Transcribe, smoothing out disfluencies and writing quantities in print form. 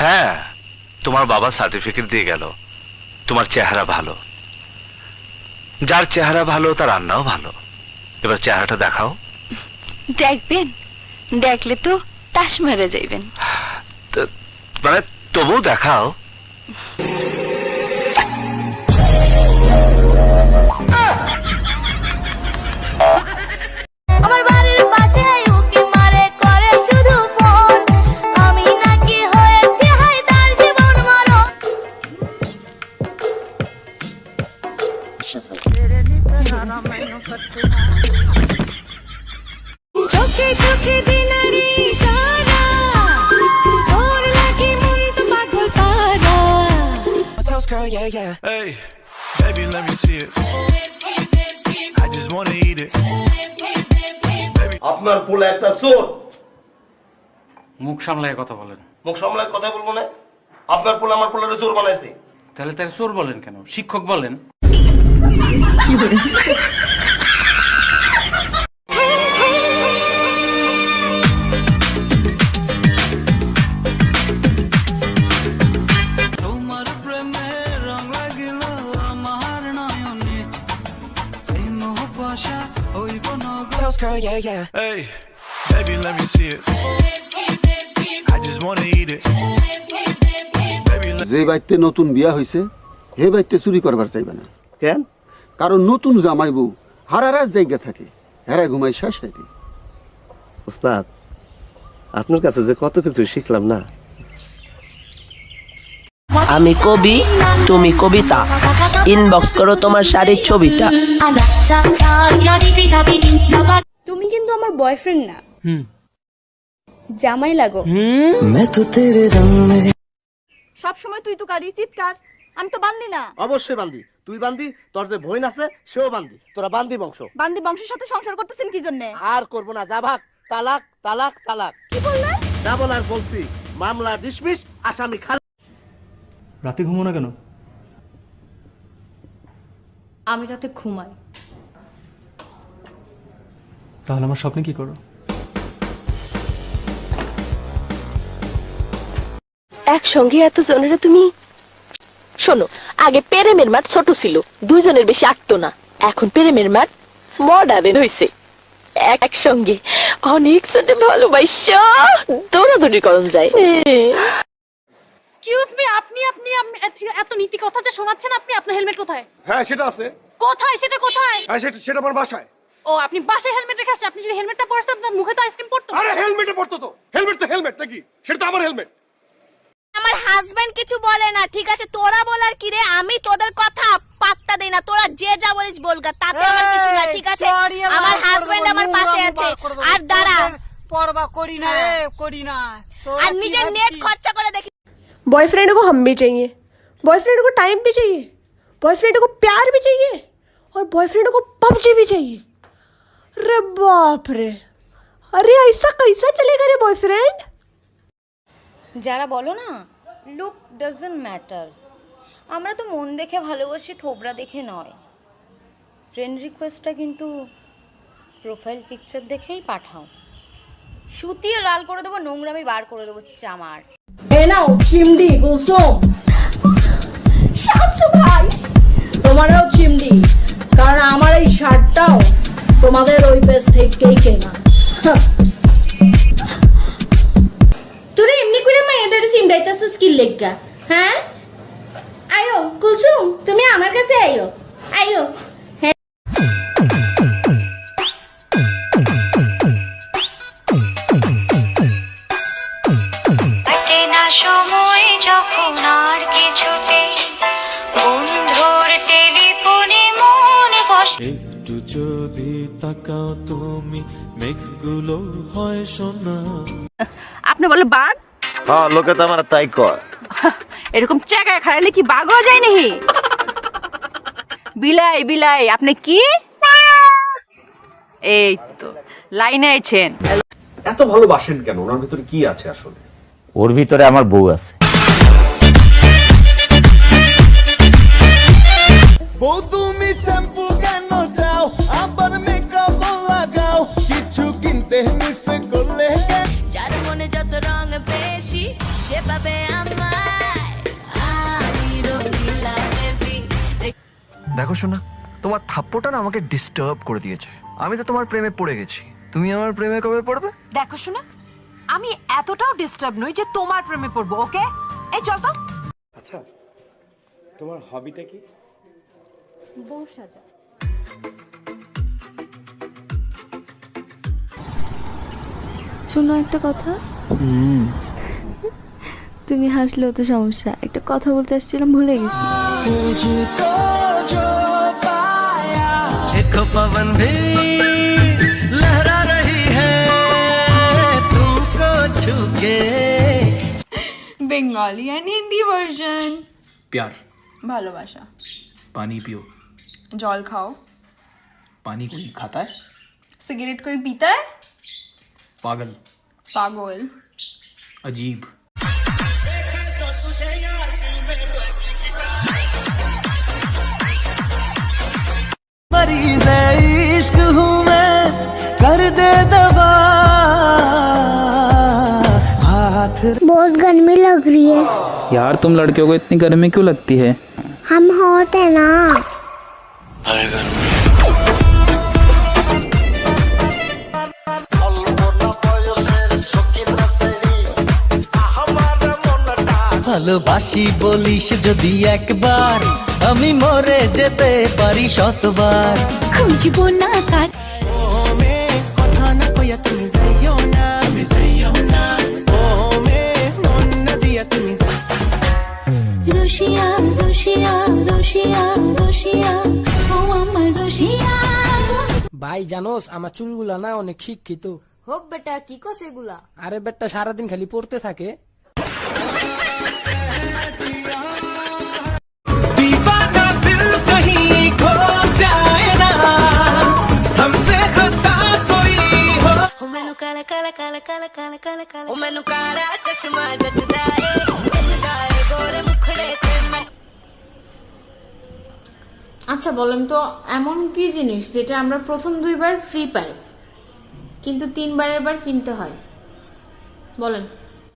হ্যাঁ, তোমার বাবা সার্টিফিকেট দিয়ে গেল তোমার চেহারা ভালো। যার চেহারা ভালো তার রান্নাও ভালো। এবার চেহারাটা দেখাও। দেখবেন, দেখলে তো টাস মারা যাইবেন। মানে তবু দেখাও। আমার বাড়ির পাশে উকি মারে করে শুধু ফোন, আমি নাকি হয়েছে হাই তার জীবন মরণ। চোখে চোখে দিনারি ইশারা, তোর লাগি মন তো পাগল পারা। Hey, baby, let me see it. I just wanna eat it. আপনার পোলা একটা চোর। মুখ সামলায় কথা বলেন। মুখ সামলায় কথা বলবো না? আপনার পোলা আমার পোলারে চোর বানাইছে। তাহলে তার চোর বলেন কেন? শিক্ষক বলেন। Hey, baby, let me see it. I just wanna eat it. Baby, যে বাইতে নতুন বিয়া হইছে হে বাইতে চুরি করবার চাইবে না। কেন? কারণ নতুন জামাই বউ হারারার জায়গা থাকে, হেরা ঘুমাই শেষ রাতে। ওস্তাদ, আপনার কাছে যে কত কিছু শিখলাম না। আমি কবি, তুমি কবিতা। ইনবক্স করো তোমার শাড়ির ছবিটা। তুমি কিন্তু আমার বয়ফ্রেন্ড না, জামাই লাগো। সব সময় তুই তো কারি চিৎকার, আমি তো বান্দি না। অবশ্যই বান্দি, তুই বান্দি, তোর যে বোন আছে সেও বান্দি, তোরা বান্দি বংশ। বান্দি বংশের সাথে সংসার করতেছেন কি জন্য? আর করবো না, যা ভাগ। তালাক তালাক তালাক। কি বললেন? যা বলার বলছি। মামলা ডিসমিস, আসামি খালাস। রাতে ঘুমো না কেন? আমি রাতে ঘুমাই। তাহলে আমার স্বপ্নে কি করো? একসঙ্গে এত জনের তুমি শোনো, আগে প্রেমের মাঠ ছোট ছিল, দুইজনের বেশি আটতো না। এখন প্রেমের মাঠ মডার্ন হইছে, একসঙ্গে অনেক জনে ভালোবাসা দৌড়াদৌড়ি করন যায়। এক্সকিউজ মি, আপনি আপনি এত নীতি কথা যে শোনাচ্ছেন, আপনি আপনার হেলমেট কোথায়? হ্যাঁ, সেটা আছে। কোথায় সেটা কোথায়? হ্যাঁ, সেটা আমার বাসায়। ও, আপনি বাসায় হেলমেট রেখে আসছেন। আপনি যদি হেলমেটটা পরতেন আপনার মুখে তো আইসক্রিম পড়তো। আরে হেলমেটে পড়তো তো। হেলমেট তো হেলমেট নাকি? সেটা তো আমার হেলমেট। আমার হাজবেন্ড কিছু বলে না, ঠিক আছে? তোরা বলার কি রে? আমি তোদের কথা পাত্তা দেই না, তোরা যে যা বলিস বলগা, তাতে আমার কিছু না, ঠিক আছে? আমার হাজবেন্ড আমার পাশে আছে। আর দাঁড়া, পরবা করি না রে, করি না। আর নিজের নেট খরচা করে দেখি। बॉयफ्रेंड को हम भी चाहिए, बॉयफ्रेंड को टाइम भी चाहिए, बॉयफ्रेंड को प्यार भी चाहिए और बॉयफ्रेंड को पबजी भी चाहिए। अरे बाप रे, अरे ऐसा कैसा चलेगा रे बॉयफ्रेंड? যারা বলো না লুক ডাজন্ট ম্যাটার, আমরা তো মন দেখে ভালোবাসি, থোবরা দেখে নয়। ফ্রেন্ড রিকোয়েস্টটা কিন্তু প্রোফাইল পিকচার দেখেই পাঠাও। সুতিয়ে লাল করে দেবো, নোংরামি বার করে দেবো চামার। এ নাও চিমডি কুলসুম। শামসু ভাই, তোমারও চিমডি, কারণ আমার এই শার্টটাও তোমাদের ওই পেজ থেকেই কেনা। তোরা এমনি করে মাইয়াটার সিমডাইতাছস কি লেগা? হ্যাঁ, আয়ো কুলসুম, তুমি আমার কাছে আয়ো, আয়ো। সময় যখন আর কিছুতে বন্ধুর টেলিফোনে মনে বসে, একটু যদি তাকাও তুমি, মেঘগুলো হয় সোনা। আপনি বলে বাঘ? হ্যাঁ, লোকে তো আমার তাই কয়। এরকম চাকায় খাড়ালে কি বাঘ হয়ে যায় নাকি? বিলাই বিলাই, আপনি কি? এই তো লাইনে আছেন। এত ভালোবাসেন কেন? ওনার ভিতরে কি আছে আসলে? ওর ভিতরে আমার বউ আছে। বউ তুমি শ্যাম্পু কেন চাও, আবার মেকআপ পাবে আমায় আমি রঙিলা বেবি। দেখো শোনা, তোমার থাপ্পড়টা না আমাকে ডিস্টার্ব করে দিয়েছে। আমি তো তোমার প্রেমে পড়ে গেছি, তুমি আমার প্রেমে কবে পড়বে? দেখো শোনা, আমি এতটাও ডিস্টার্ব নই যে তোমার প্রেমে পড়বো। ওকে, এই চল তো। আচ্ছা, তোমার হবিটা কি? বউ সাজা। শোনো একটা কথা। তুমি হাসলেও তো সমস্যা, একটা কথা বলতে আসছিলাম ভুলে গেছি। देखो पवन भी लहरा रही है तुमको छू के। Bengali and Hindi version. प्यार, भालोबाशा, पानी पियो। जल खाओ। पानी कोई खाता है? सिगरेट कोई पीता है? पागल, पागल, अजीब। मरीज है इश्क हूँ मैं, कर दे दवा हाथ। बहुत गर्मी लग रही है यार, तुम लड़कियों को इतनी गर्मी क्यों लगती है? हम होते ना। ভালোবাসি বলিস যদি একবার, আমি মরে যেতে পারি শতবার। খুঁজবো না কার কথা না কইয়া তুমি যাইও না, তুমি যাইও না। ও মে মন না দিয়া তুমি রুশিয়া রুশিয়া রুশিয়া রুশিয়া ও আমার রুশিয়া। ভাই জানোস আমার চুলগুলা না অনেক শিক্ষিত। হোক বেটা, কি কস এগুলা? আরে বেটা সারাদিন খালি পড়তে থাকে। दीवाना दिल कहीं खो जाए ना, हमसे खता कोई हो। मैनू काला काला काला काला काला काला काला मैनू काला चश्मा जचदा है गोरे मुखड़े ते मैं। আচ্ছা বলেন তো, এমন কি জিনিস যেটা আমরা প্রথম 2 বার ফ্রি পাই কিন্তু 3 বারের বার কিনতে হয়? বলেন।